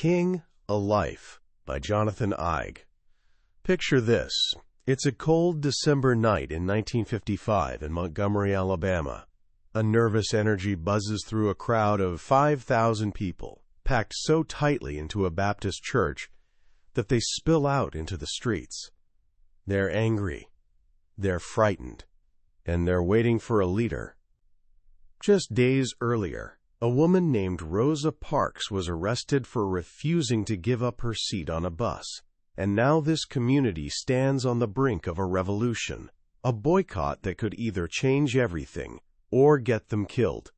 King, A Life by Jonathan Eig. Picture this. It's a cold December night in 1955 in Montgomery, Alabama. A nervous energy buzzes through a crowd of 5,000 people, packed so tightly into a Baptist church that they spill out into the streets. They're angry, they're frightened, and they're waiting for a leader. Just days earlier, a woman named Rosa Parks was arrested for refusing to give up her seat on a bus, and now this community stands on the brink of a revolution, a boycott that could either change everything or get them killed.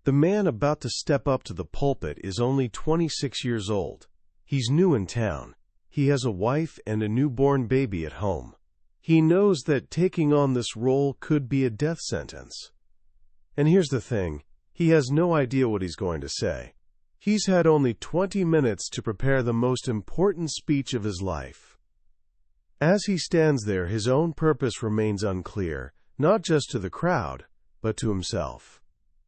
The man about to step up to the pulpit is only 26 years old. He's new in town. He has a wife and a newborn baby at home. He knows that taking on this role could be a death sentence. And here's the thing. He has no idea what he's going to say. He's had only 20 minutes to prepare the most important speech of his life. As he stands there, his own purpose remains unclear, not just to the crowd, but to himself.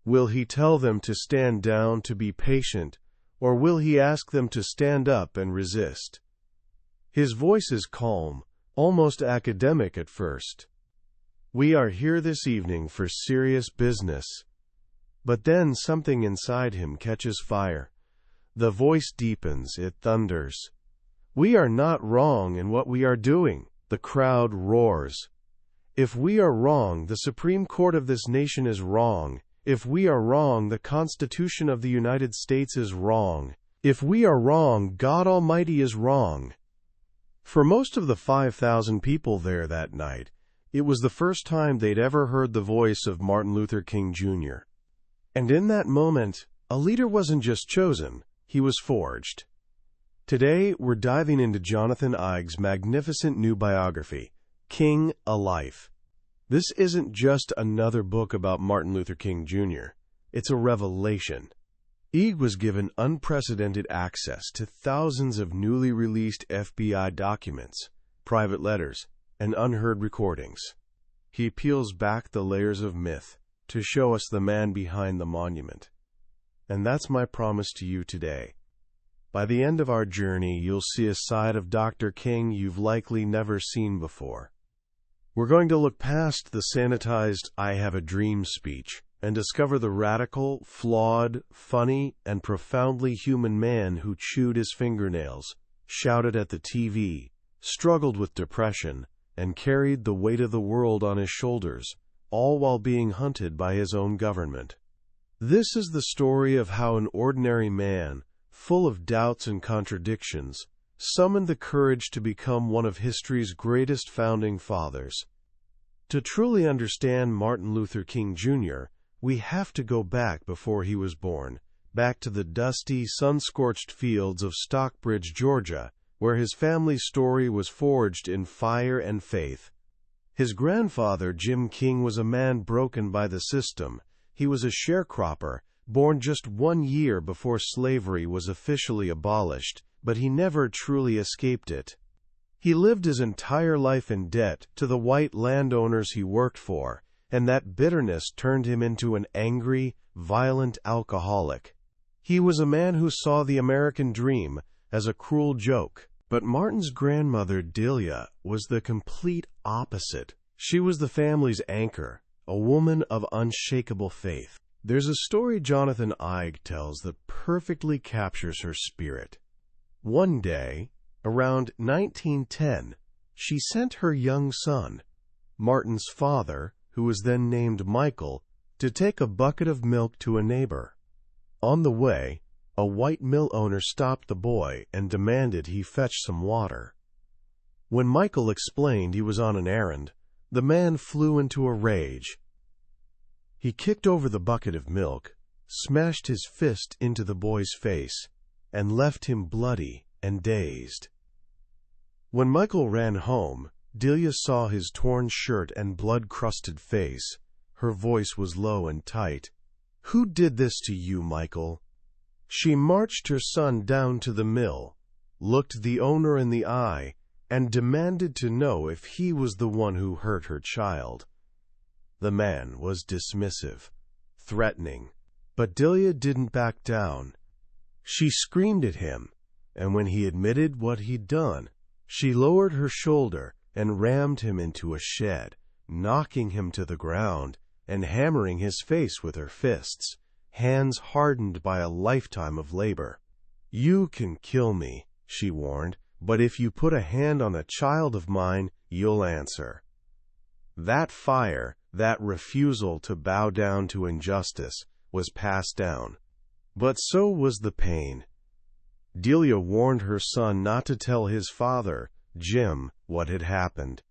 Will he tell them to stand down, to be patient, or will he ask them to stand up and resist? His voice is calm, almost academic at first. We are here this evening for serious business. But then something inside him catches fire. The voice deepens, it thunders. We are not wrong in what we are doing. The crowd roars. If we are wrong, the Supreme Court of this nation is wrong. If we are wrong, the Constitution of the United States is wrong. If we are wrong, God Almighty is wrong. For most of the 5,000 people there that night, it was the first time they'd ever heard the voice of Martin Luther King Jr. And in that moment, a leader wasn't just chosen, he was forged. Today, we're diving into Jonathan Eig's magnificent new biography, King, A Life. This isn't just another book about Martin Luther King Jr. It's a revelation. Eig was given unprecedented access to thousands of newly released FBI documents, private letters, and unheard recordings. He peels back the layers of myth to show us the man behind the monument. And that's my promise to you today. By the end of our journey, you'll see a side of Dr. King you've likely never seen before. We're going to look past the sanitized "I have a dream" speech and discover the radical, flawed, funny, and profoundly human man who chewed his fingernails, shouted at the TV, struggled with depression, and carried the weight of the world on his shoulders, all while being hunted by his own government. This is the story of how an ordinary man, full of doubts and contradictions, summoned the courage to become one of history's greatest founding fathers. To truly understand Martin Luther King Jr., we have to go back before he was born, back to the dusty, sun-scorched fields of Stockbridge, Georgia, where his family's story was forged in fire and faith. His grandfather, Jim King, was a man broken by the system. He was a sharecropper, born just 1 year before slavery was officially abolished, but he never truly escaped it. He lived his entire life in debt to the white landowners he worked for, and that bitterness turned him into an angry, violent alcoholic. He was a man who saw the American dream as a cruel joke. But Martin's grandmother, Delia, was the complete opposite. She was the family's anchor, a woman of unshakable faith. There's a story Jonathan Eig tells that perfectly captures her spirit. One day, around 1910, she sent her young son, Martin's father, who was then named Michael, to take a bucket of milk to a neighbor. On the way, a white mill owner stopped the boy and demanded he fetch some water. When Michael explained he was on an errand, the man flew into a rage. He kicked over the bucket of milk, smashed his fist into the boy's face, and left him bloody and dazed. When Michael ran home, Delia saw his torn shirt and blood-crusted face. Her voice was low and tight. "Who did this to you, Michael?" She marched her son down to the mill, looked the owner in the eye, and demanded to know if he was the one who hurt her child. The man was dismissive, threatening, but Delia didn't back down. She screamed at him, and when he admitted what he'd done, she lowered her shoulder and rammed him into a shed, knocking him to the ground and hammering his face with her fists, hands hardened by a lifetime of labor. "You can kill me," she warned, "but if you put a hand on a child of mine, you'll answer." That fire, that refusal to bow down to injustice, was passed down. But so was the pain. Delia warned her son not to tell his father, Jim, what had happened.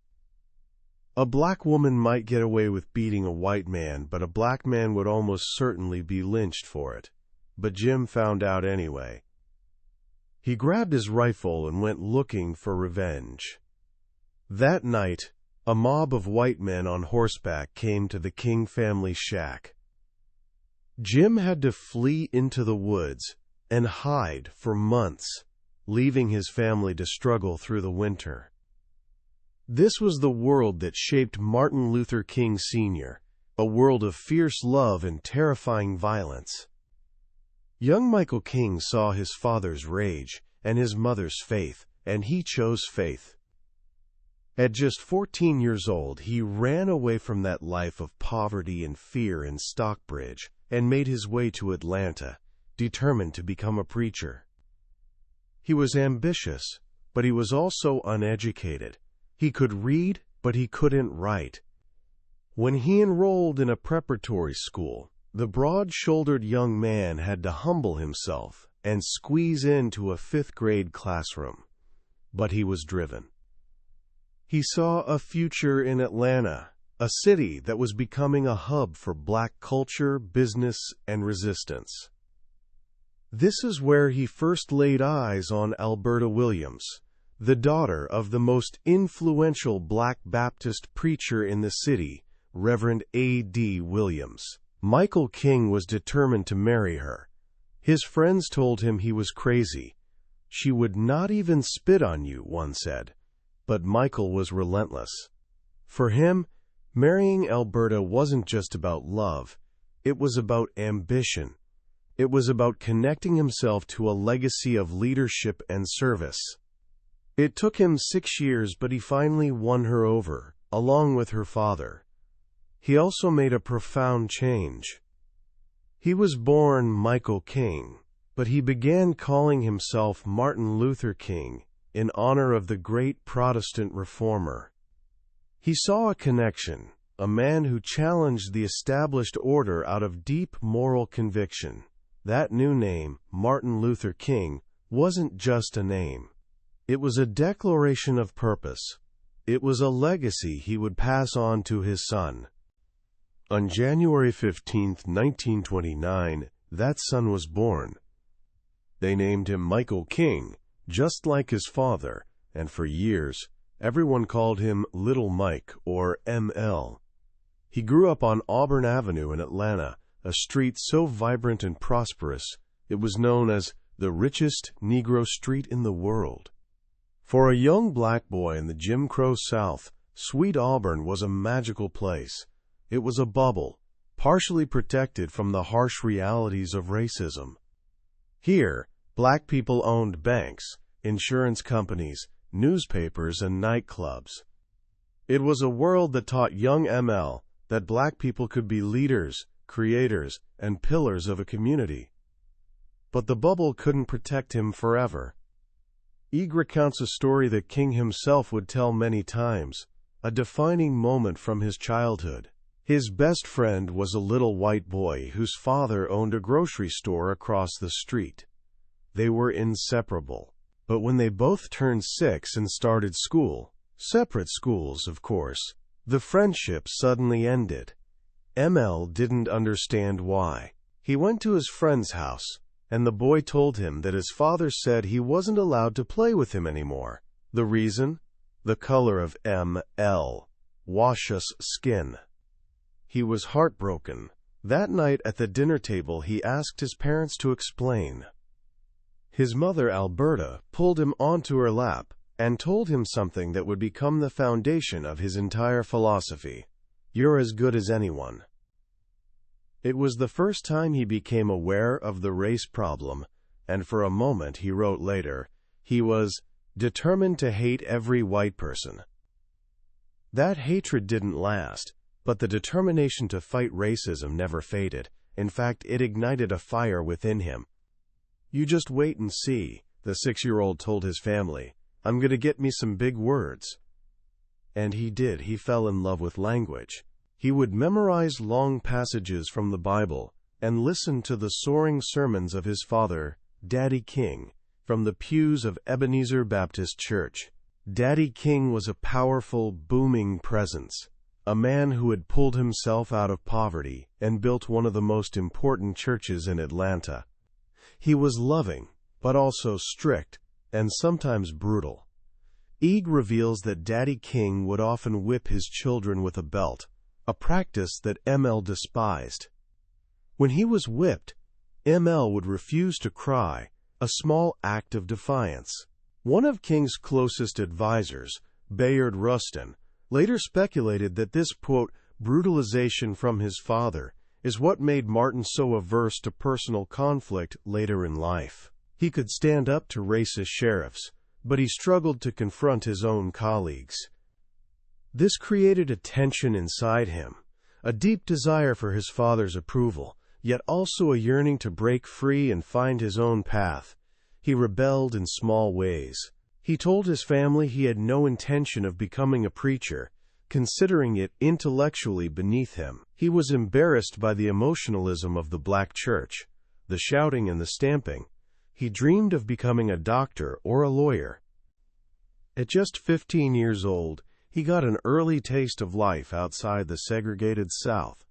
A black woman might get away with beating a white man, but a black man would almost certainly be lynched for it. But Jim found out anyway. He grabbed his rifle and went looking for revenge. That night, a mob of white men on horseback came to the King family shack. Jim had to flee into the woods and hide for months, leaving his family to struggle through the winter. This was the world that shaped Martin Luther King Sr., a world of fierce love and terrifying violence. Young Michael King saw his father's rage and his mother's faith, and he chose faith. At just 14 years old, he ran away from that life of poverty and fear in Stockbridge and made his way to Atlanta, determined to become a preacher. He was ambitious, but he was also uneducated. He could read, but he couldn't write. When he enrolled in a preparatory school, the broad-shouldered young man had to humble himself and squeeze into a fifth-grade classroom. But he was driven. He saw a future in Atlanta, a city that was becoming a hub for black culture, business, and resistance. This is where he first laid eyes on Alberta Williams, the daughter of the most influential black Baptist preacher in the city, Reverend A.D. Williams. Michael King was determined to marry her. His friends told him he was crazy. "She would not even spit on you," one said. But Michael was relentless. For him, marrying Alberta wasn't just about love. It was about ambition. It was about connecting himself to a legacy of leadership and service. It took him 6 years, but he finally won her over, along with her father. He also made a profound change. He was born Michael King, but he began calling himself Martin Luther King in honor of the great Protestant reformer. He saw a connection, a man who challenged the established order out of deep moral conviction. That new name, Martin Luther King, wasn't just a name. It was a declaration of purpose. It was a legacy he would pass on to his son. On January 15, 1929, that son was born. They named him Michael King, just like his father, and for years, everyone called him Little Mike, or ML. He grew up on Auburn Avenue in Atlanta, a street so vibrant and prosperous, it was known as the richest Negro street in the world. For a young black boy in the Jim Crow South, Sweet Auburn was a magical place. It was a bubble, partially protected from the harsh realities of racism. Here, black people owned banks, insurance companies, newspapers, and nightclubs. It was a world that taught young ML that black people could be leaders, creators, and pillars of a community. But the bubble couldn't protect him forever. Eig recounts a story that King himself would tell many times, a defining moment from his childhood. His best friend was a little white boy whose father owned a grocery store across the street. They were inseparable. But when they both turned 6 and started school, separate schools, of course, the friendship suddenly ended. ML didn't understand why. He went to his friend's house, and the boy told him that his father said he wasn't allowed to play with him anymore. The reason? The color of ML. Washus skin. He was heartbroken. That night at the dinner table, he asked his parents to explain. His mother, Alberta, pulled him onto her lap and told him something that would become the foundation of his entire philosophy. "You're as good as anyone." It was the first time he became aware of the race problem, and for a moment, he wrote later, He was determined to hate every white person. That hatred didn't last, but the determination to fight racism never faded. In fact, it ignited a fire within him. "You just wait and see," the 6-year-old told his family. "I'm going to get me some big words." And he did. He fell in love with language. He would memorize long passages from the Bible and listen to the soaring sermons of his father, Daddy King, from the pews of Ebenezer Baptist Church. Daddy King was a powerful, booming presence, a man who had pulled himself out of poverty and built one of the most important churches in Atlanta. He was loving, but also strict, and sometimes brutal. Eig reveals that Daddy King would often whip his children with a belt, a practice that ML despised. When he was whipped, ML would refuse to cry, a small act of defiance. One of King's closest advisors, Bayard Rustin, later speculated that this, quote, brutalization from his father is what made Martin so averse to personal conflict later in life. He could stand up to racist sheriffs, but he struggled to confront his own colleagues. This created a tension inside him, a deep desire for his father's approval, yet also a yearning to break free and find his own path. He rebelled in small ways. He told his family he had no intention of becoming a preacher, considering it intellectually beneath him. He was embarrassed by the emotionalism of the black church, the shouting and the stamping. He dreamed of becoming a doctor or a lawyer. At just 15 years old, he got an early taste of life outside the segregated South.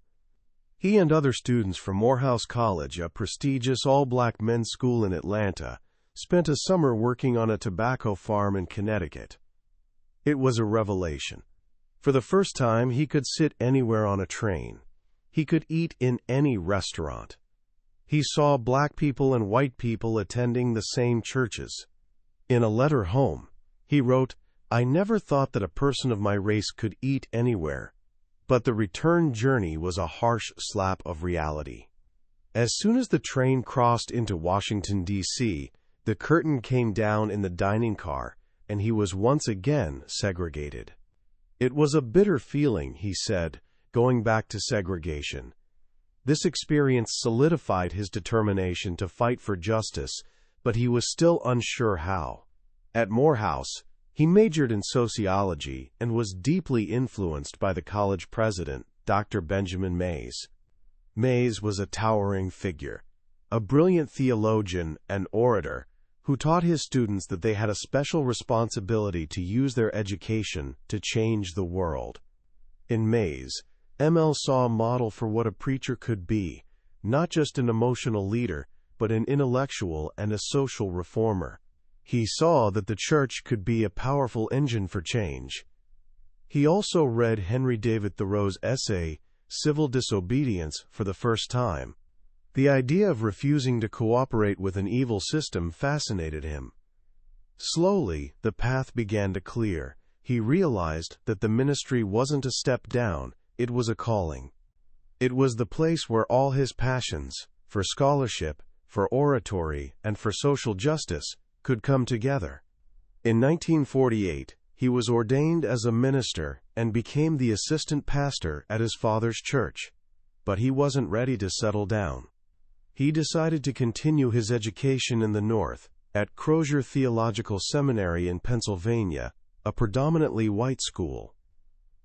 He and other students from Morehouse College, a prestigious all-black men's school in Atlanta, spent a summer working on a tobacco farm in Connecticut. It was a revelation. For the first time, he could sit anywhere on a train. He could eat in any restaurant. He saw black people and white people attending the same churches. In a letter home, he wrote, "I never thought that a person of my race could eat anywhere, but the return journey was a harsh slap of reality." As soon as the train crossed into Washington, D.C., the curtain came down in the dining car, and he was once again segregated. "It was a bitter feeling," he said, going back to segregation. This experience solidified his determination to fight for justice, but he was still unsure how. At Morehouse, he majored in sociology and was deeply influenced by the college president, Dr. Benjamin Mays. Mays was a towering figure, a brilliant theologian and orator who taught his students that they had a special responsibility to use their education to change the world. In Mays, ML saw a model for what a preacher could be, not just an emotional leader, but an intellectual and a social reformer. He saw that the church could be a powerful engine for change. He also read Henry David Thoreau's essay, Civil Disobedience, for the first time. The idea of refusing to cooperate with an evil system fascinated him. Slowly, the path began to clear. He realized that the ministry wasn't a step down, it was a calling. It was the place where all his passions, for scholarship, for oratory, and for social justice, could come together. In 1948, he was ordained as a minister and became the assistant pastor at his father's church. But he wasn't ready to settle down. He decided to continue his education in the North, at Crozier Theological Seminary in Pennsylvania, a predominantly white school.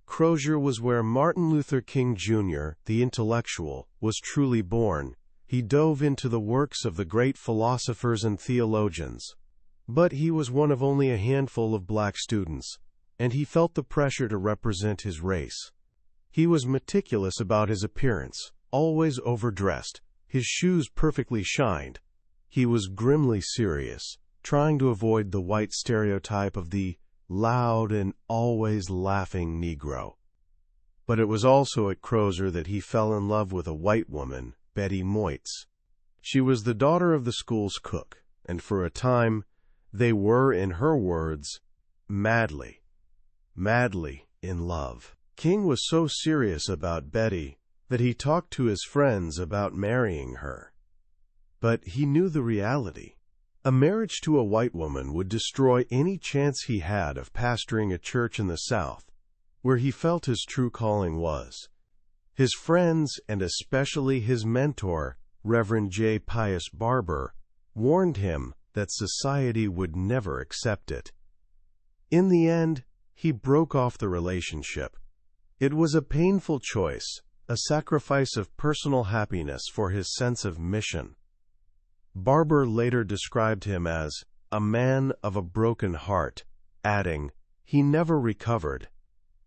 Crozier was where Martin Luther King Jr., the intellectual, was truly born. He dove into the works of the great philosophers and theologians. But he was one of only a handful of black students, and he felt the pressure to represent his race. He was meticulous about his appearance, always overdressed. His shoes perfectly shined. He was grimly serious, trying to avoid the white stereotype of the loud and always laughing Negro. But it was also at Crozier that he fell in love with a white woman, Betty Moitz. She was the daughter of the school's cook, and for a time, they were, in her words, madly in love. King was so serious about Betty that he talked to his friends about marrying her. But he knew the reality. A marriage to a white woman would destroy any chance he had of pastoring a church in the South, where he felt his true calling was. His friends, and especially his mentor, Reverend J. Pius Barber, warned him that society would never accept it. In the end, he broke off the relationship. It was a painful choice, a sacrifice of personal happiness for his sense of mission. Barber later described him as a man of a broken heart, adding, "He never recovered."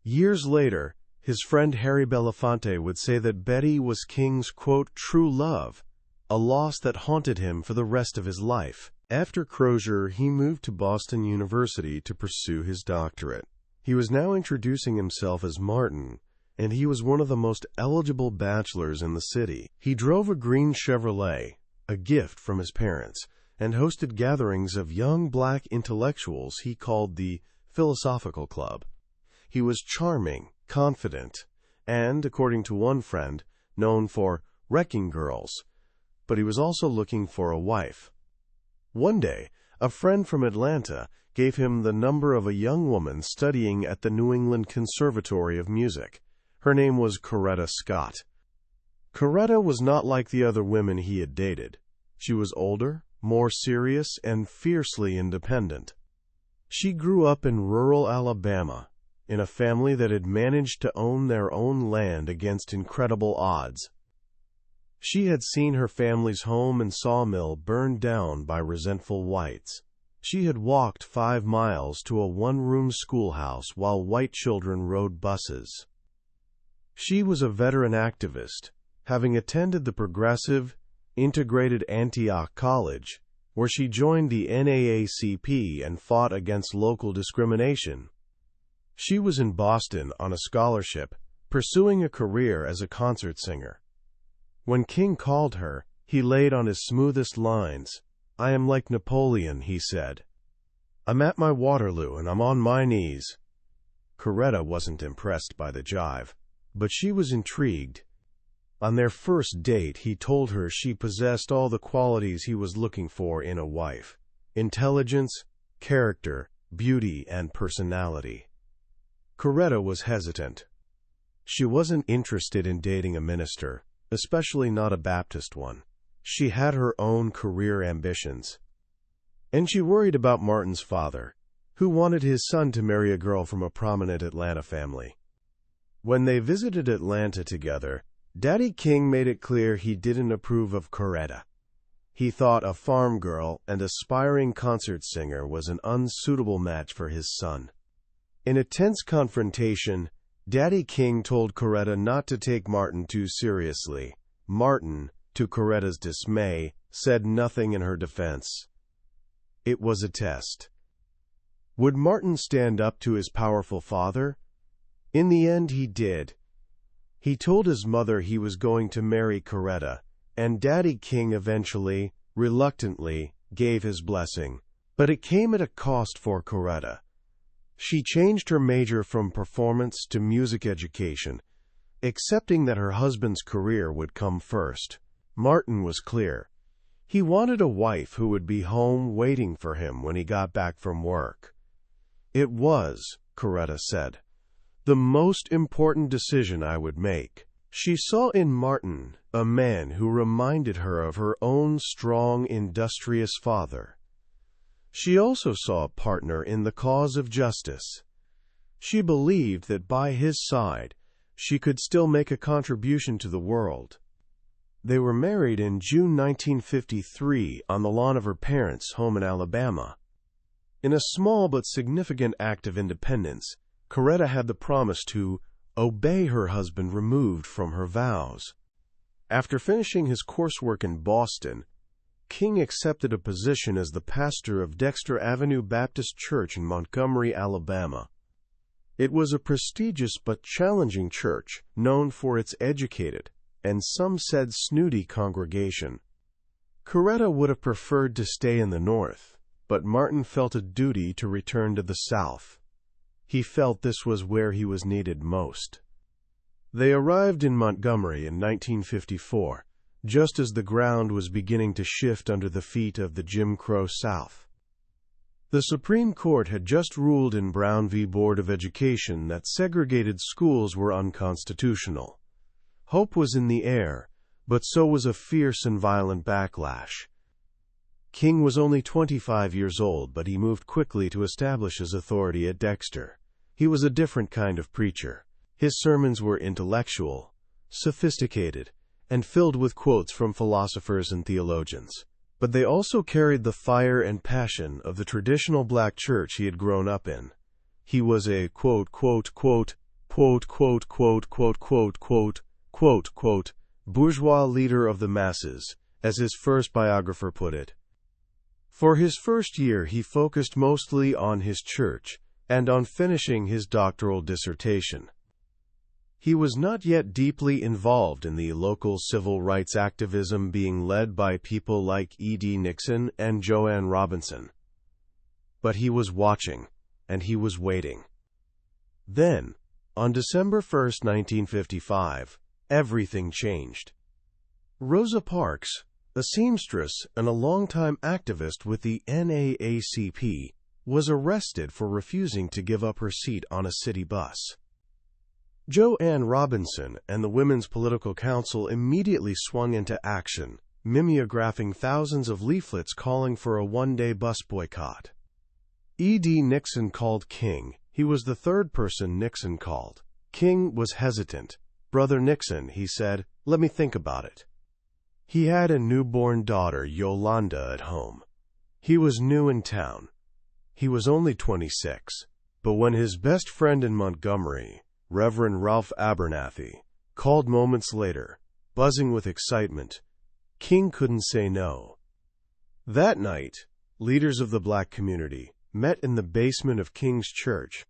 Years later, his friend Harry Belafonte would say that Betty was King's, quote, "true love," a loss that haunted him for the rest of his life. After Crozier, he moved to Boston University to pursue his doctorate. He was now introducing himself as Martin, and he was one of the most eligible bachelors in the city. He drove a green Chevrolet, a gift from his parents, and hosted gatherings of young black intellectuals he called the Philosophical Club. He was charming, confident, and, according to one friend, known for wrecking girls, but he was also looking for a wife. One day, a friend from Atlanta gave him the number of a young woman studying at the New England Conservatory of Music. Her name was Coretta Scott. Coretta was not like the other women he had dated. She was older, more serious, and fiercely independent. She grew up in rural Alabama, in a family that had managed to own their own land against incredible odds. She had seen her family's home and sawmill burned down by resentful whites. She had walked 5 miles to a one-room schoolhouse while white children rode buses. She was a veteran activist, having attended the progressive, integrated Antioch College, where she joined the NAACP and fought against local discrimination. She was in Boston on a scholarship, pursuing a career as a concert singer. When King called her, he laid on his smoothest lines. "I am like Napoleon," he said. "I'm at my Waterloo and I'm on my knees." Coretta wasn't impressed by the jive, but she was intrigued. On their first date, he told her she possessed all the qualities he was looking for in a wife: intelligence, character, beauty, and personality. Coretta was hesitant. She wasn't interested in dating a minister, especially not a Baptist one. She had her own career ambitions. And she worried about Martin's father, who wanted his son to marry a girl from a prominent Atlanta family. When they visited Atlanta together, Daddy King made it clear he didn't approve of Coretta. He thought a farm girl and aspiring concert singer was an unsuitable match for his son. In a tense confrontation, Daddy King told Coretta not to take Martin too seriously. Martin, to Coretta's dismay, said nothing in her defense. It was a test. Would Martin stand up to his powerful father? In the end, he did. He told his mother he was going to marry Coretta, and Daddy King eventually, reluctantly, gave his blessing. But it came at a cost for Coretta. She changed her major from performance to music education, accepting that her husband's career would come first. Martin was clear. He wanted a wife who would be home waiting for him when he got back from work. "It was," Coretta said, "the most important decision I would make." She saw in Martin a man who reminded her of her own strong, industrious father. She also saw a partner in the cause of justice. She believed that by his side, she could still make a contribution to the world. They were married in June 1953 on the lawn of her parents' home in Alabama. In a small but significant act of independence, Coretta had the promise to obey her husband removed from her vows. After finishing his coursework in Boston, King accepted a position as the pastor of Dexter Avenue Baptist Church in Montgomery, Alabama. It was a prestigious but challenging church, known for its educated, and some said snooty congregation. Coretta would have preferred to stay in the North, but Martin felt a duty to return to the South. He felt this was where he was needed most. They arrived in Montgomery in 1954, just as the ground was beginning to shift under the feet of the Jim Crow South. The Supreme Court had just ruled in Brown v. Board of Education that segregated schools were unconstitutional. Hope was in the air, but so was a fierce and violent backlash. King was only 25 years old, but he moved quickly to establish his authority at Dexter. He was a different kind of preacher. His sermons were intellectual, sophisticated, and filled with quotes from philosophers and theologians. But they also carried the fire and passion of the traditional black church he had grown up in. He was a bourgeois leader of the masses, as his first biographer put it. For his first year, he focused mostly on his church and on finishing his doctoral dissertation. He was not yet deeply involved in the local civil rights activism being led by people like E.D. Nixon and Joanne Robinson. But he was watching, and he was waiting. Then, on December 1, 1955, everything changed. Rosa Parks, a seamstress and a longtime activist with the NAACP, was arrested for refusing to give up her seat on a city bus. Joanne Robinson and the Women's Political Council immediately swung into action, mimeographing thousands of leaflets calling for a one-day bus boycott. E.D. Nixon called King. He was the third person Nixon called. King was hesitant. "Brother Nixon," he said, "let me think about it." He had a newborn daughter, Yolanda, at home. He was new in town. He was only 26. But when his best friend in Montgomery, Reverend Ralph Abernathy, called moments later, buzzing with excitement, King couldn't say no. That night, leaders of the black community met in the basement of King's church.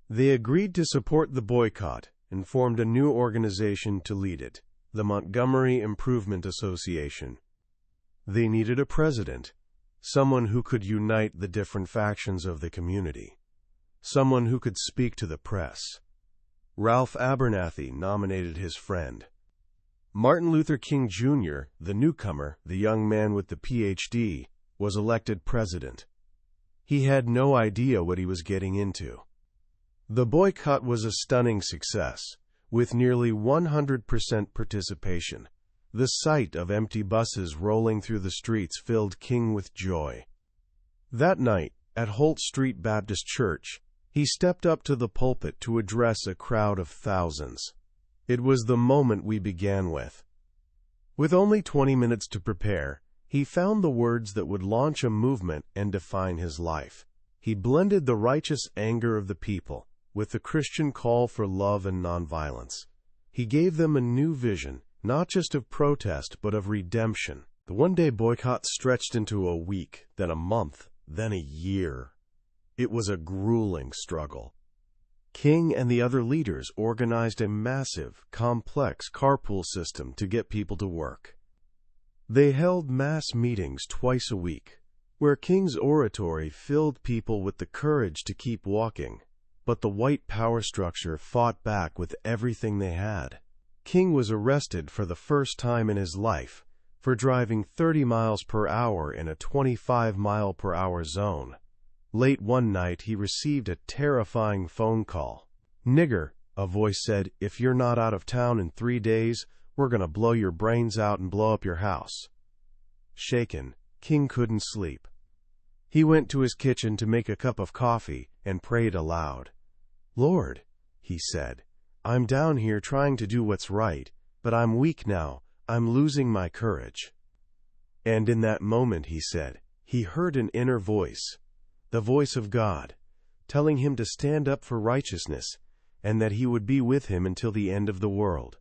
They agreed to support the boycott and formed a new organization to lead it, the Montgomery Improvement Association. They needed a president, someone who could unite the different factions of the community, someone who could speak to the press. Ralph Abernathy nominated his friend. Martin Luther King Jr., the newcomer, the young man with the Ph.D., was elected president. He had no idea what he was getting into. The boycott was a stunning success, with nearly 100% participation. The sight of empty buses rolling through the streets filled King with joy. That night, at Holt Street Baptist Church, he stepped up to the pulpit to address a crowd of thousands. It was the moment we began with. With only 20 minutes to prepare, he found the words that would launch a movement and define his life. He blended the righteous anger of the people with the Christian call for love and nonviolence. He gave them a new vision, not just of protest, but of redemption. The one-day boycott stretched into a week, then a month, then a year. It was a grueling struggle. King and the other leaders organized a massive, complex carpool system to get people to work. They held mass meetings twice a week, where King's oratory filled people with the courage to keep walking. But the white power structure fought back with everything they had. King was arrested for the first time in his life for driving 30 miles per hour in a 25-mile-per-hour zone. Late one night, he received a terrifying phone call. "Nigger," a voice said, "if you're not out of town in 3 days, we're gonna blow your brains out and blow up your house." Shaken, King couldn't sleep. He went to his kitchen to make a cup of coffee and prayed aloud. "Lord," he said, "I'm down here trying to do what's right, but I'm weak now. I'm losing my courage." And in that moment, he said, he heard an inner voice, the voice of God, telling him to stand up for righteousness and that he would be with him until the end of the world.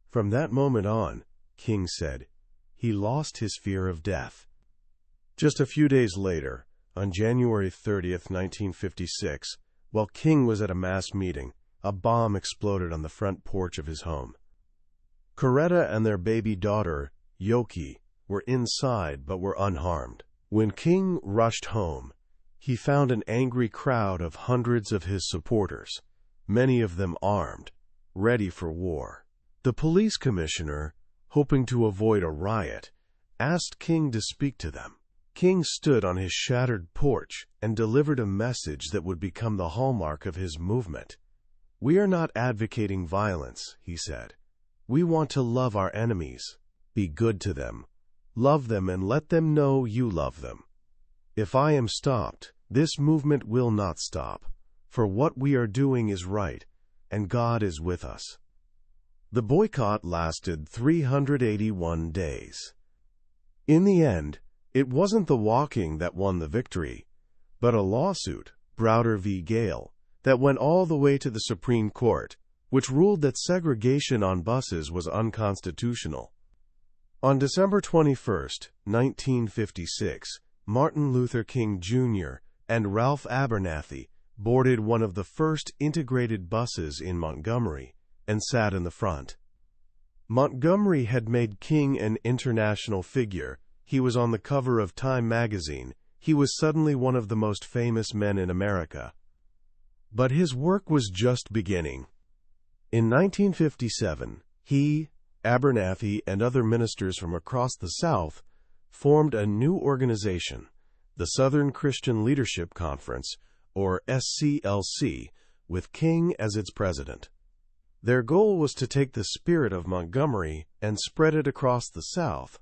From that moment on, King said, he lost his fear of death. Just a few days later, on January 30th, 1956, while King was at a mass meeting, a bomb exploded on the front porch of his home. Coretta and their baby daughter, Yoki, were inside but were unharmed. When King rushed home, he found an angry crowd of hundreds of his supporters, many of them armed, ready for war. The police commissioner, hoping to avoid a riot, asked King to speak to them. King stood on his shattered porch and delivered a message that would become the hallmark of his movement. "We are not advocating violence," he said. "We want to love our enemies. Be good to them. Love them and let them know you love them. If I am stopped, this movement will not stop, for what we are doing is right, and God is with us." The boycott lasted 381 days. In the end, it wasn't the walking that won the victory, but a lawsuit, Browder v. Gale, that went all the way to the Supreme Court, which ruled that segregation on buses was unconstitutional. On December 21, 1956, Martin Luther King Jr. and Ralph Abernathy boarded one of the first integrated buses in Montgomery and sat in the front. Montgomery had made King an international figure. He was on the cover of Time magazine. He was suddenly one of the most famous men in America. But his work was just beginning. In 1957, he, Abernathy, and other ministers from across the South formed a new organization, the Southern Christian Leadership Conference, or SCLC, with King as its president. Their goal was to take the spirit of Montgomery and spread it across the South.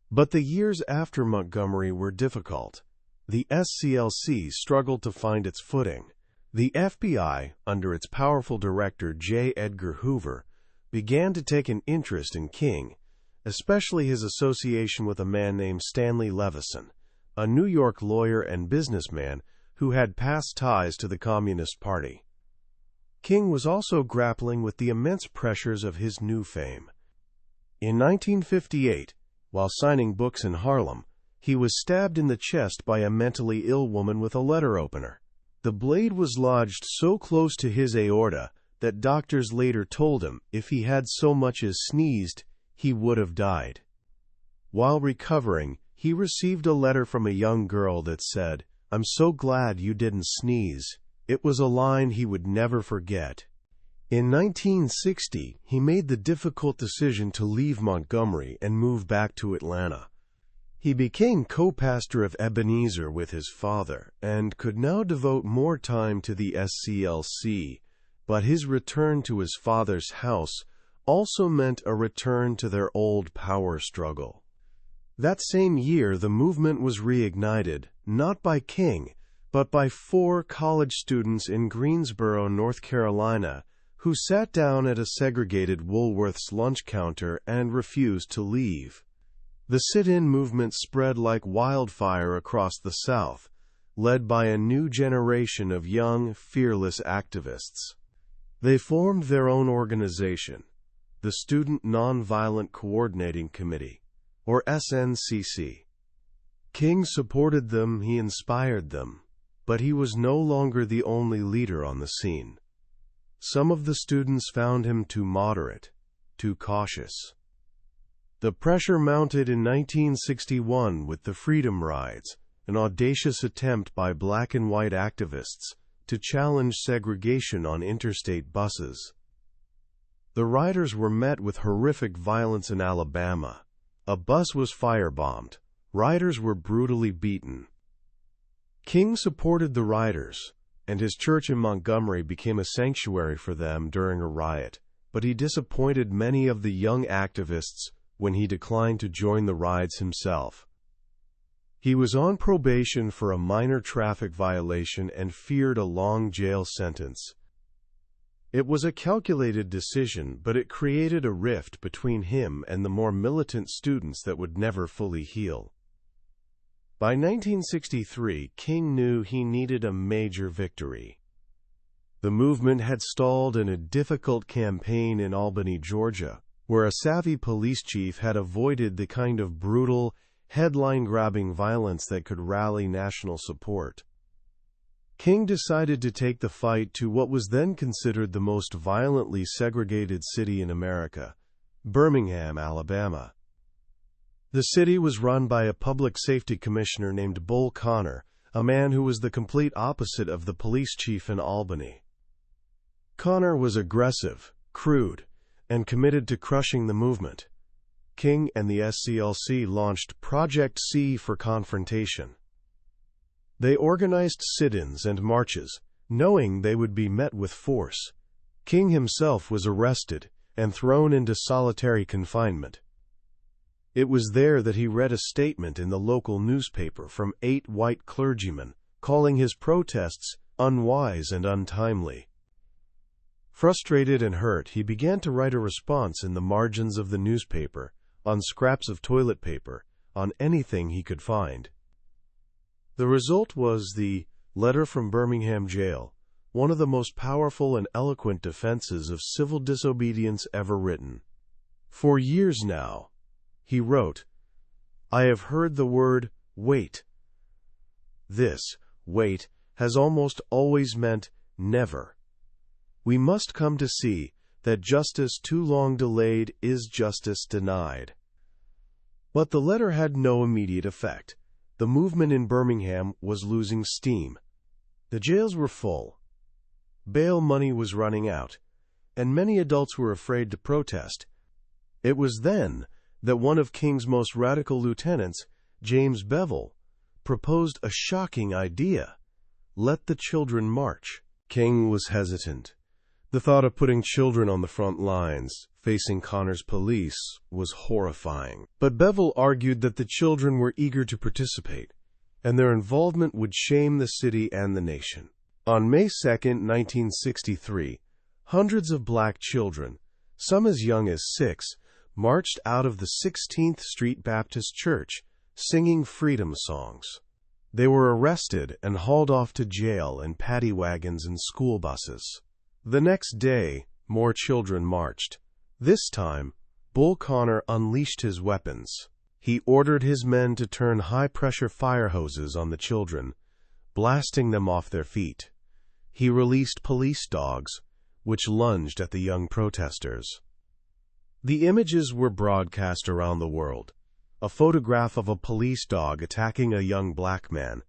But the years after Montgomery were difficult. The SCLC struggled to find its footing. The FBI, under its powerful director J. Edgar Hoover, began to take an interest in King, especially his association with a man named Stanley Levison, a New York lawyer and businessman who had past ties to the Communist Party. King was also grappling with the immense pressures of his new fame. In 1958, while signing books in Harlem, he was stabbed in the chest by a mentally ill woman with a letter opener. The blade was lodged so close to his aorta that doctors later told him if he had so much as sneezed, he would have died. While recovering, he received a letter from a young girl that said, "I'm so glad you didn't sneeze." It was a line he would never forget. In 1960, he made the difficult decision to leave Montgomery and move back to Atlanta. He became co-pastor of Ebenezer with his father and could now devote more time to the SCLC, but his return to his father's house also meant a return to their old power struggle. That same year, the movement was reignited, not by King, but by 4 college students in Greensboro, North Carolina, who sat down at a segregated Woolworth's lunch counter and refused to leave. The sit-in movement spread like wildfire across the South, led by a new generation of young, fearless activists. They formed their own organization, the Student Nonviolent Coordinating Committee, or SNCC. King supported them, he inspired them, but he was no longer the only leader on the scene. Some of the students found him too moderate, too cautious. The pressure mounted in 1961 with the Freedom Rides, an audacious attempt by black and white activists to challenge segregation on interstate buses. The riders were met with horrific violence in Alabama. A bus was firebombed. Riders were brutally beaten. King supported the riders, and his church in Montgomery became a sanctuary for them during a riot, but he disappointed many of the young activists when he declined to join the rides himself. He was on probation for a minor traffic violation and feared a long jail sentence. It was a calculated decision, but it created a rift between him and the more militant students that would never fully heal. By 1963, King knew he needed a major victory. The movement had stalled in a difficult campaign in Albany, Georgia, where a savvy police chief had avoided the kind of brutal, headline-grabbing violence that could rally national support. King decided to take the fight to what was then considered the most violently segregated city in America, Birmingham, Alabama. The city was run by a public safety commissioner named Bull Connor, a man who was the complete opposite of the police chief in Albany. Connor was aggressive, crude, and committed to crushing the movement. King and the SCLC launched Project C for confrontation. They organized sit-ins and marches, knowing they would be met with force. King himself was arrested and thrown into solitary confinement. It was there that he read a statement in the local newspaper from 8 white clergymen, calling his protests unwise and untimely. Frustrated and hurt, he began to write a response in the margins of the newspaper, on scraps of toilet paper, on anything he could find. The result was the Letter from Birmingham Jail, one of the most powerful and eloquent defenses of civil disobedience ever written. For years now, he wrote, I have heard the word wait. This, wait, has almost always meant never. We must come to see that justice too long delayed is justice denied. But the letter had no immediate effect. The movement in Birmingham was losing steam. The jails were full. Bail money was running out, and many adults were afraid to protest. It was then that one of King's most radical lieutenants, James Bevel, proposed a shocking idea: let the children march. King was hesitant. The thought of putting children on the front lines, facing Connor's police, was horrifying. But Bevel argued that the children were eager to participate, and their involvement would shame the city and the nation. On May 2, 1963, hundreds of black children, some as young as 6, marched out of the 16th Street Baptist Church, singing freedom songs. They were arrested and hauled off to jail in paddy wagons and school buses. The next day, more children marched. This time, Bull Connor unleashed his weapons. He ordered his men to turn high-pressure fire hoses on the children, blasting them off their feet. He released police dogs, which lunged at the young protesters. The images were broadcast around the world. A photograph of a police dog attacking a young black man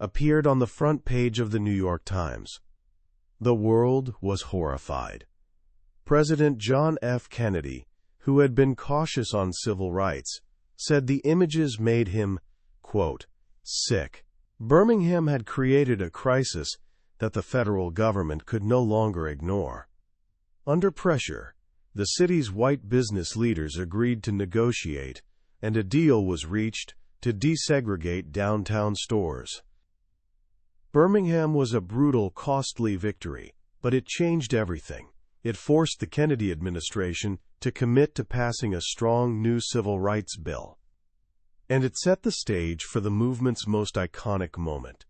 appeared on the front page of the New York Times. The world was horrified. President John F. Kennedy, who had been cautious on civil rights, said the images made him, quote, sick. Birmingham had created a crisis that the federal government could no longer ignore. Under pressure, the city's white business leaders agreed to negotiate, and a deal was reached to desegregate downtown stores. Birmingham was a brutal, costly victory, but it changed everything. It forced the Kennedy administration to commit to passing a strong new civil rights bill. And it set the stage for the movement's most iconic moment.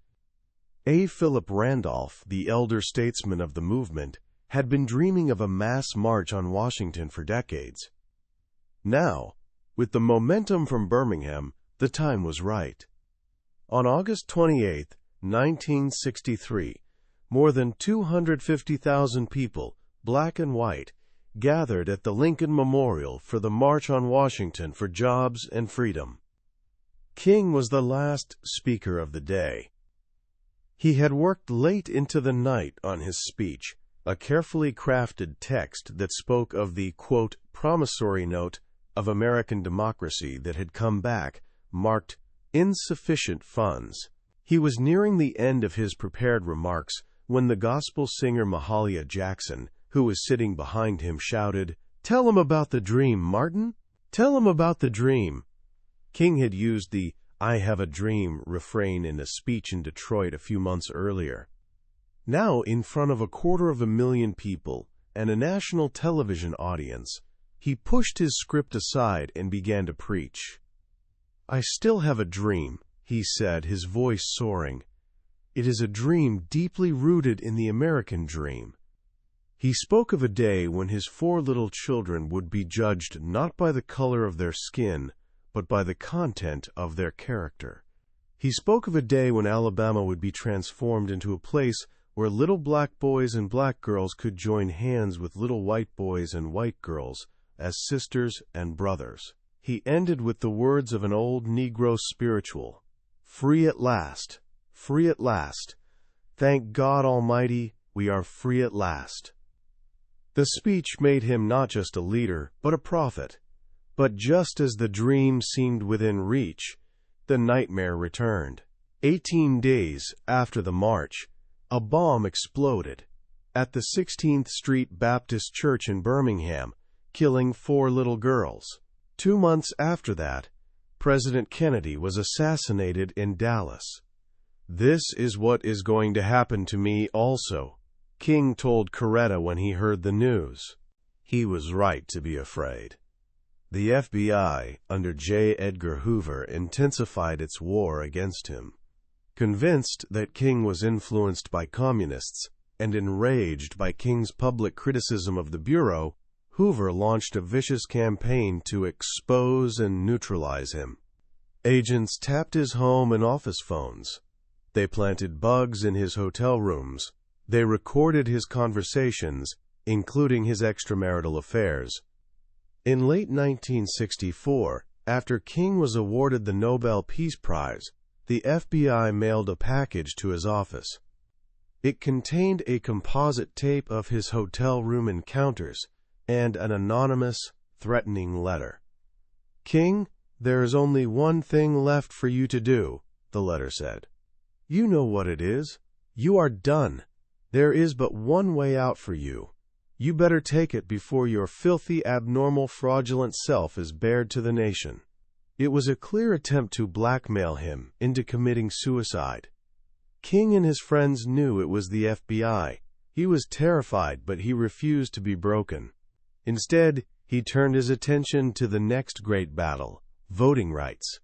A. Philip Randolph, the elder statesman of the movement, had been dreaming of a mass march on Washington for decades. Now, with the momentum from Birmingham, the time was right. On August 28, 1963, more than 250,000 people, black and white, gathered at the Lincoln Memorial for the March on Washington for Jobs and Freedom. King was the last speaker of the day. He had worked late into the night on his speech, a carefully crafted text that spoke of the, quote, promissory note of American democracy that had come back, marked insufficient funds. He was nearing the end of his prepared remarks when the gospel singer Mahalia Jackson, who was sitting behind him, shouted, "Tell him about the dream, Martin! Tell him about the dream!" King had used the "I have a dream" refrain in a speech in Detroit a few months earlier. Now, in front of 250,000 people and a national television audience, he pushed his script aside and began to preach. "I still have a dream," he said, his voice soaring. "It is a dream deeply rooted in the American dream." He spoke of a day when his 4 little children would be judged not by the color of their skin, but by the content of their character. He spoke of a day when Alabama would be transformed into a place where little black boys and black girls could join hands with little white boys and white girls as sisters and brothers. He ended with the words of an old Negro spiritual, "Free at last, free at last. Thank God Almighty, we are free at last." The speech made him not just a leader, but a prophet. But just as the dream seemed within reach, the nightmare returned. 18 days after the march, a bomb exploded at the 16th Street Baptist Church in Birmingham, killing 4 little girls. 2 months after that, President Kennedy was assassinated in Dallas. "This is what is going to happen to me also," King told Coretta when he heard the news. He was right to be afraid. The FBI, under J. Edgar Hoover, intensified its war against him. Convinced that King was influenced by communists and enraged by King's public criticism of the Bureau, Hoover launched a vicious campaign to expose and neutralize him. Agents tapped his home and office phones. They planted bugs in his hotel rooms. They recorded his conversations, including his extramarital affairs. In late 1964, after King was awarded the Nobel Peace Prize, the FBI mailed a package to his office. It contained a composite tape of his hotel room encounters and an anonymous, threatening letter. "King, there is only one thing left for you to do," the letter said. "You know what it is. You are done. There is but one way out for you. You better take it before your filthy, abnormal, fraudulent self is bared to the nation." It was a clear attempt to blackmail him into committing suicide. King and his friends knew it was the FBI. He was terrified, but he refused to be broken. Instead, he turned his attention to the next great battle, voting rights.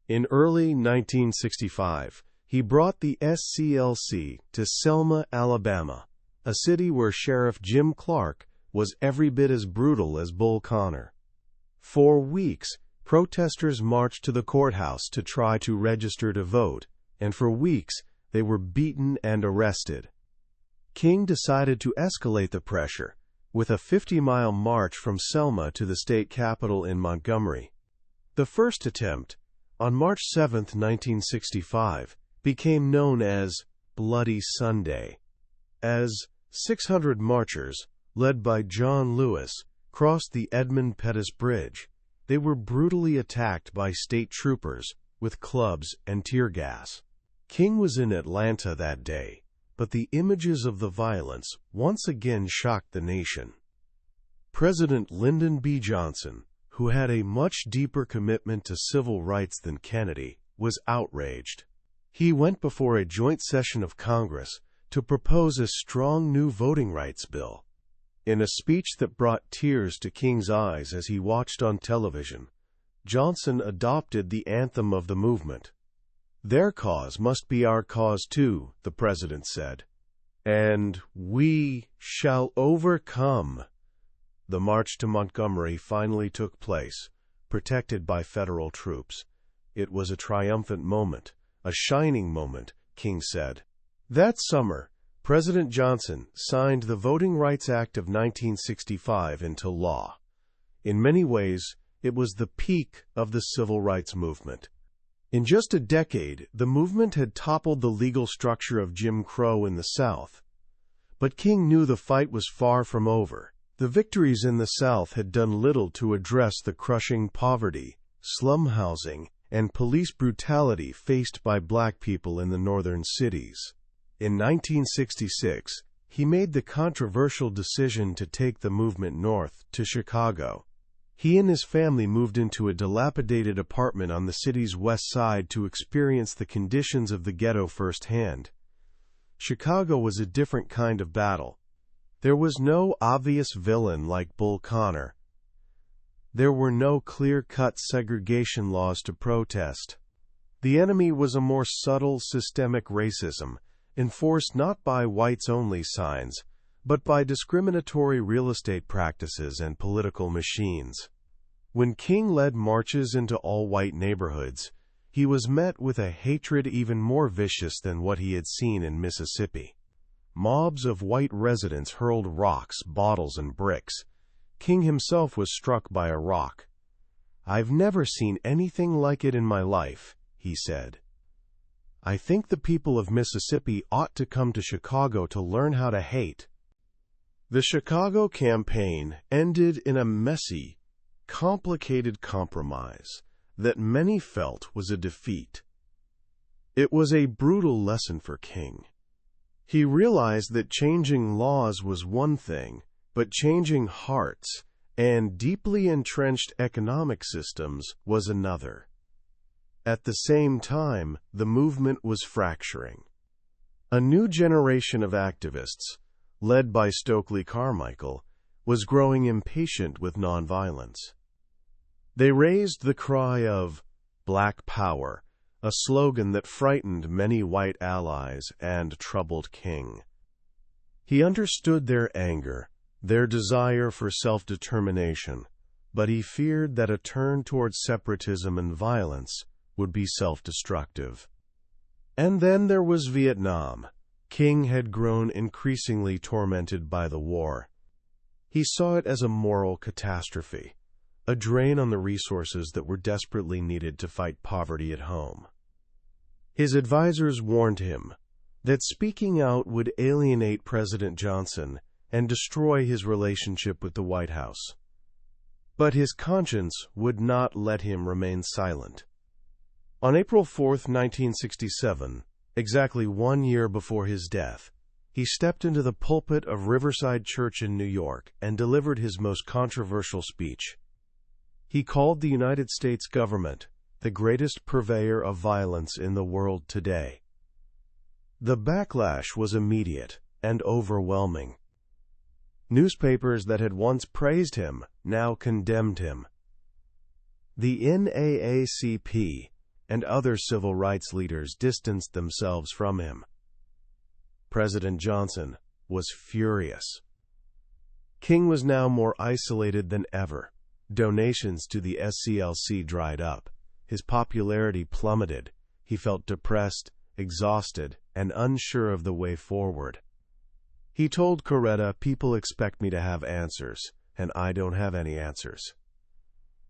In early 1965, he brought the SCLC to Selma, Alabama, a city where Sheriff Jim Clark was every bit as brutal as Bull Connor. For weeks, protesters marched to the courthouse to try to register to vote, and for weeks, they were beaten and arrested. King decided to escalate the pressure with a 50-mile march from Selma to the state capitol in Montgomery. The first attempt, on March 7, 1965, became known as Bloody Sunday. As 600 marchers, led by John Lewis, crossed the Edmund Pettus Bridge, they were brutally attacked by state troopers with clubs and tear gas. King was in Atlanta that day, but the images of the violence once again shocked the nation. President Lyndon B. Johnson, who had a much deeper commitment to civil rights than Kennedy, was outraged. He went before a joint session of Congress to propose a strong new voting rights bill. In a speech that brought tears to King's eyes as he watched on television, Johnson adopted the anthem of the movement. "Their cause must be our cause too," the president said. "And we shall overcome." The march to Montgomery finally took place, protected by federal troops. It was a triumphant moment, a shining moment, King said. That summer, President Johnson signed the Voting Rights Act of 1965 into law. In many ways, it was the peak of the civil rights movement. In just a decade, the movement had toppled the legal structure of Jim Crow in the South. But King knew the fight was far from over. The victories in the South had done little to address the crushing poverty, slum housing, and police brutality faced by black people in the northern cities. In 1966, he made the controversial decision to take the movement north to Chicago. He and his family moved into a dilapidated apartment on the city's west side to experience the conditions of the ghetto firsthand. Chicago was a different kind of battle. There was no obvious villain like Bull Connor. There were no clear-cut segregation laws to protest. The enemy was a more subtle systemic racism, enforced not by whites-only signs, but by discriminatory real estate practices and political machines. When King led marches into all-white neighborhoods, he was met with a hatred even more vicious than what he had seen in Mississippi. Mobs of white residents hurled rocks, bottles, and bricks. King himself was struck by a rock. "I've never seen anything like it in my life," he said. "I think the people of Mississippi ought to come to Chicago to learn how to hate." The Chicago campaign ended in a messy, complicated compromise that many felt was a defeat. It was a brutal lesson for King. He realized that changing laws was one thing, but changing hearts and deeply entrenched economic systems was another. At the same time, the movement was fracturing. A new generation of activists, led by Stokely Carmichael, was growing impatient with nonviolence. They raised the cry of "Black Power," a slogan that frightened many white allies and troubled King. He understood their anger, their desire for self-determination, but he feared that a turn towards separatism and violence would be self-destructive. And then there was Vietnam. King had grown increasingly tormented by the war. He saw it as a moral catastrophe, a drain on the resources that were desperately needed to fight poverty at home. His advisors warned him that speaking out would alienate President Johnson and destroy his relationship with the White House. But his conscience would not let him remain silent. On April 4, 1967, exactly 1 year before his death, he stepped into the pulpit of Riverside Church in New York and delivered his most controversial speech. He called the United States government the greatest purveyor of violence in the world today. The backlash was immediate and overwhelming. Newspapers that had once praised him now condemned him. The NAACP and other civil rights leaders distanced themselves from him. President Johnson was furious. King was now more isolated than ever. Donations to the SCLC dried up. His popularity plummeted. He felt depressed, exhausted, and unsure of the way forward. He told Coretta, "People expect me to have answers, and I don't have any answers."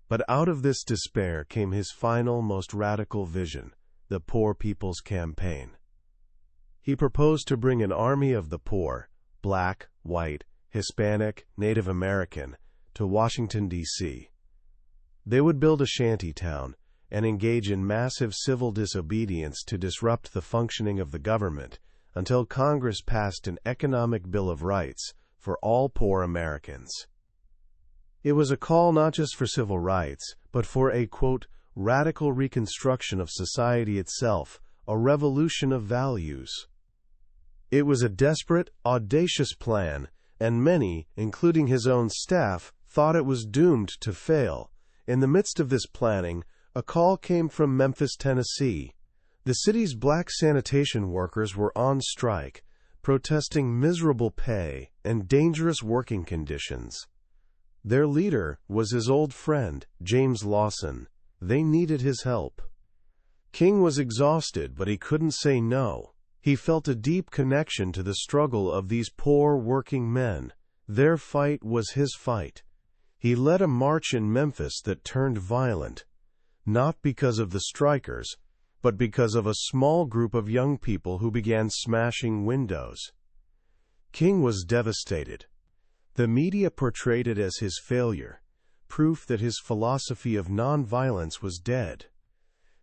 But out of this despair came his final, most radical vision, the Poor People's Campaign. He proposed to bring an army of the poor, black, white, Hispanic, Native American, to Washington, D.C. They would build a shanty town and engage in massive civil disobedience to disrupt the functioning of the government until Congress passed an economic Bill of Rights for all poor Americans. It was a call not just for civil rights, but for a, quote, radical reconstruction of society itself, a revolution of values. It was a desperate, audacious plan, and many, including his own staff, thought it was doomed to fail. In the midst of this planning, a call came from Memphis, Tennessee. The city's black sanitation workers were on strike, protesting miserable pay and dangerous working conditions. Their leader was his old friend, James Lawson. They needed his help. King was exhausted, but he couldn't say no. He felt a deep connection to the struggle of these poor working men. Their fight was his fight. He led a march in Memphis that turned violent, not because of the strikers, but because of a small group of young people who began smashing windows. King was devastated. The media portrayed it as his failure, proof that his philosophy of nonviolence was dead.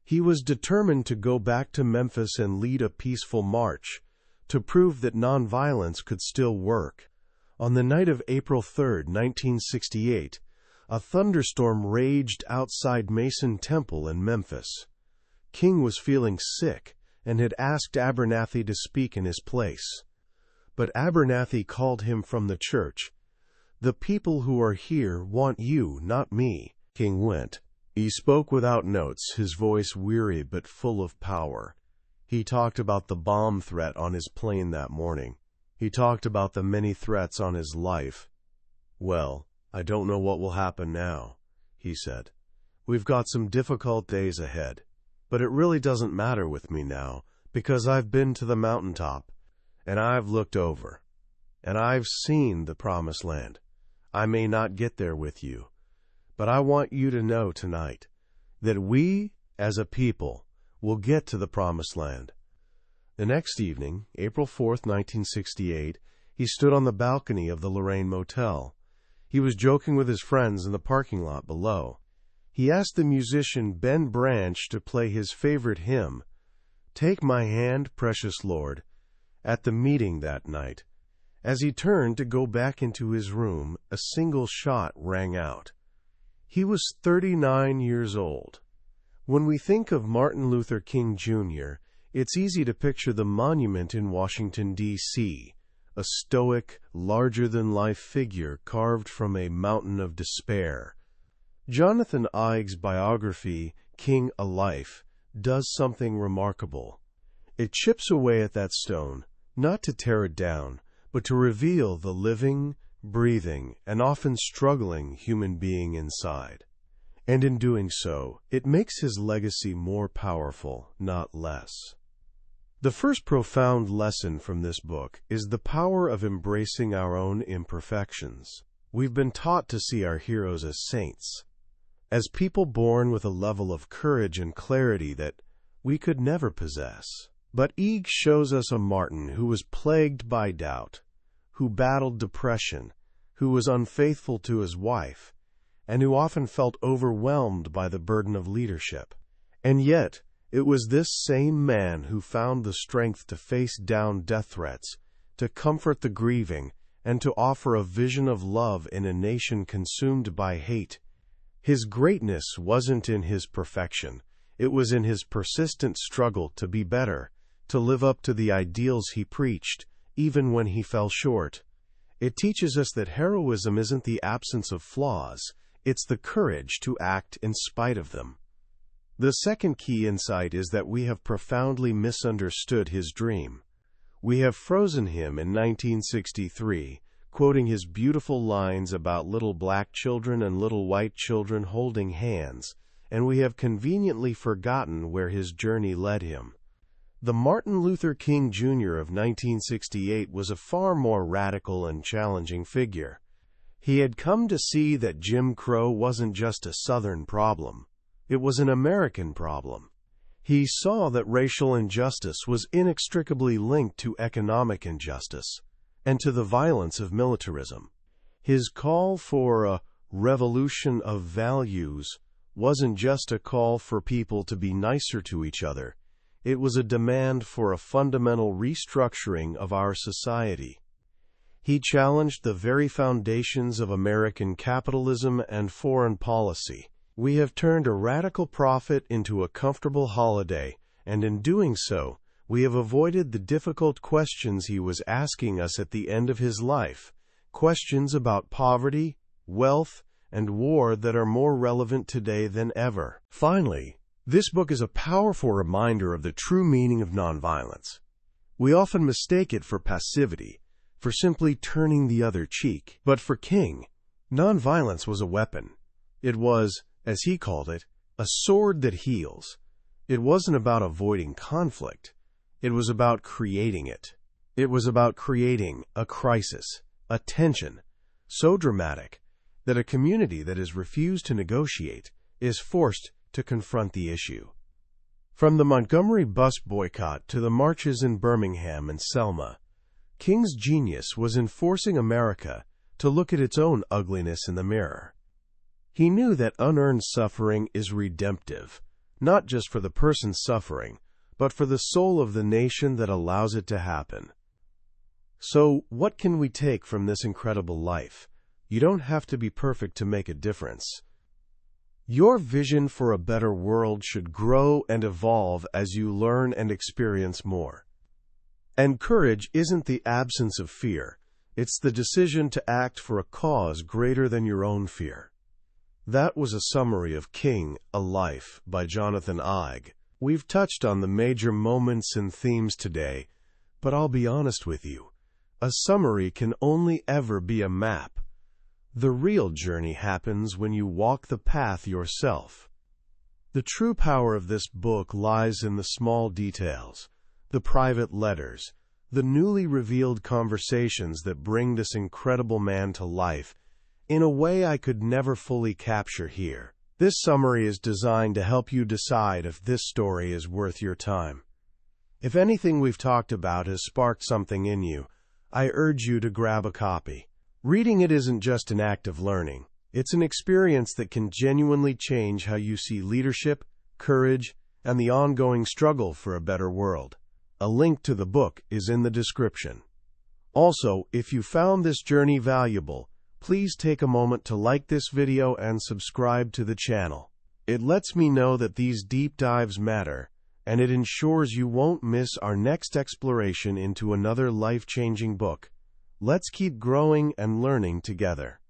He was determined to go back to Memphis and lead a peaceful march, to prove that nonviolence could still work. On the night of April 3, 1968, a thunderstorm raged outside Mason Temple in Memphis. King was feeling sick and had asked Abernathy to speak in his place. But Abernathy called him from the church. "The people who are here want you, not me." King went. He spoke without notes, his voice weary but full of power. He talked about the bomb threat on his plane that morning. He talked about the many threats on his life. "Well, I don't know what will happen now," he said. "We've got some difficult days ahead, but it really doesn't matter with me now, because I've been to the mountaintop, and I've looked over, and I've seen the promised land. I may not get there with you, but I want you to know tonight that we, as a people, will get to the promised land." The next evening, April 4, 1968, he stood on the balcony of the Lorraine Motel. He was joking with his friends in the parking lot below. He asked the musician Ben Branch to play his favorite hymn, "Take My Hand, Precious Lord," at the meeting that night. As he turned to go back into his room, a single shot rang out. He was 39 years old. When we think of Martin Luther King Jr., it's easy to picture the monument in Washington, D.C., a stoic, larger-than-life figure carved from a mountain of despair. Jonathan Eig's biography, King: A Life, does something remarkable. It chips away at that stone, not to tear it down, but to reveal the living, breathing, and often struggling human being inside. And in doing so, it makes his legacy more powerful, not less. The first profound lesson from this book is the power of embracing our own imperfections. We've been taught to see our heroes as saints, as people born with a level of courage and clarity that we could never possess. But Eig shows us a Martin who was plagued by doubt, who battled depression, who was unfaithful to his wife, and who often felt overwhelmed by the burden of leadership. And yet, it was this same man who found the strength to face down death threats, to comfort the grieving, and to offer a vision of love in a nation consumed by hate. His greatness wasn't in his perfection. It was in his persistent struggle to be better, to live up to the ideals he preached, even when he fell short. It teaches us that heroism isn't the absence of flaws, it's the courage to act in spite of them. The second key insight is that we have profoundly misunderstood his dream. We have frozen him in 1963, quoting his beautiful lines about little black children and little white children holding hands, and we have conveniently forgotten where his journey led him. The Martin Luther King Jr. of 1968 was a far more radical and challenging figure. He had come to see that Jim Crow wasn't just a Southern problem. It was an American problem. He saw that racial injustice was inextricably linked to economic injustice and to the violence of militarism. His call for a revolution of values wasn't just a call for people to be nicer to each other. It was a demand for a fundamental restructuring of our society. He challenged the very foundations of American capitalism and foreign policy. We have turned a radical profit into a comfortable holiday, and in doing so, we have avoided the difficult questions he was asking us at the end of his life, questions about poverty, wealth, and war that are more relevant today than ever. Finally, this book is a powerful reminder of the true meaning of nonviolence. We often mistake it for passivity, for simply turning the other cheek. But for King, nonviolence was a weapon. It was, as he called it, a sword that heals. It wasn't about avoiding conflict. It was about creating it. It was about creating a crisis, a tension, so dramatic that a community that has refused to negotiate is forced to confront the issue. From the Montgomery Bus Boycott to the marches in Birmingham and Selma, King's genius was in forcing America to look at its own ugliness in the mirror. He knew that unearned suffering is redemptive, not just for the person suffering, but for the soul of the nation that allows it to happen. So, what can we take from this incredible life? You don't have to be perfect to make a difference. Your vision for a better world should grow and evolve as you learn and experience more. And courage isn't the absence of fear. It's the decision to act for a cause greater than your own fear. That was a summary of King: A Life by Jonathan Eig. We've touched on the major moments and themes today, but I'll be honest with you. A summary can only ever be a map. The real journey happens when you walk the path yourself. The true power of this book lies in the small details, the private letters, the newly revealed conversations that bring this incredible man to life in a way I could never fully capture here. This summary is designed to help you decide if this story is worth your time. If anything we've talked about has sparked something in you, I urge you to grab a copy. Reading it isn't just an act of learning. It's an experience that can genuinely change how you see leadership, courage, and the ongoing struggle for a better world. A link to the book is in the description. Also, if you found this journey valuable, please take a moment to like this video and subscribe to the channel. It lets me know that these deep dives matter, and it ensures you won't miss our next exploration into another life-changing book. Let's keep growing and learning together.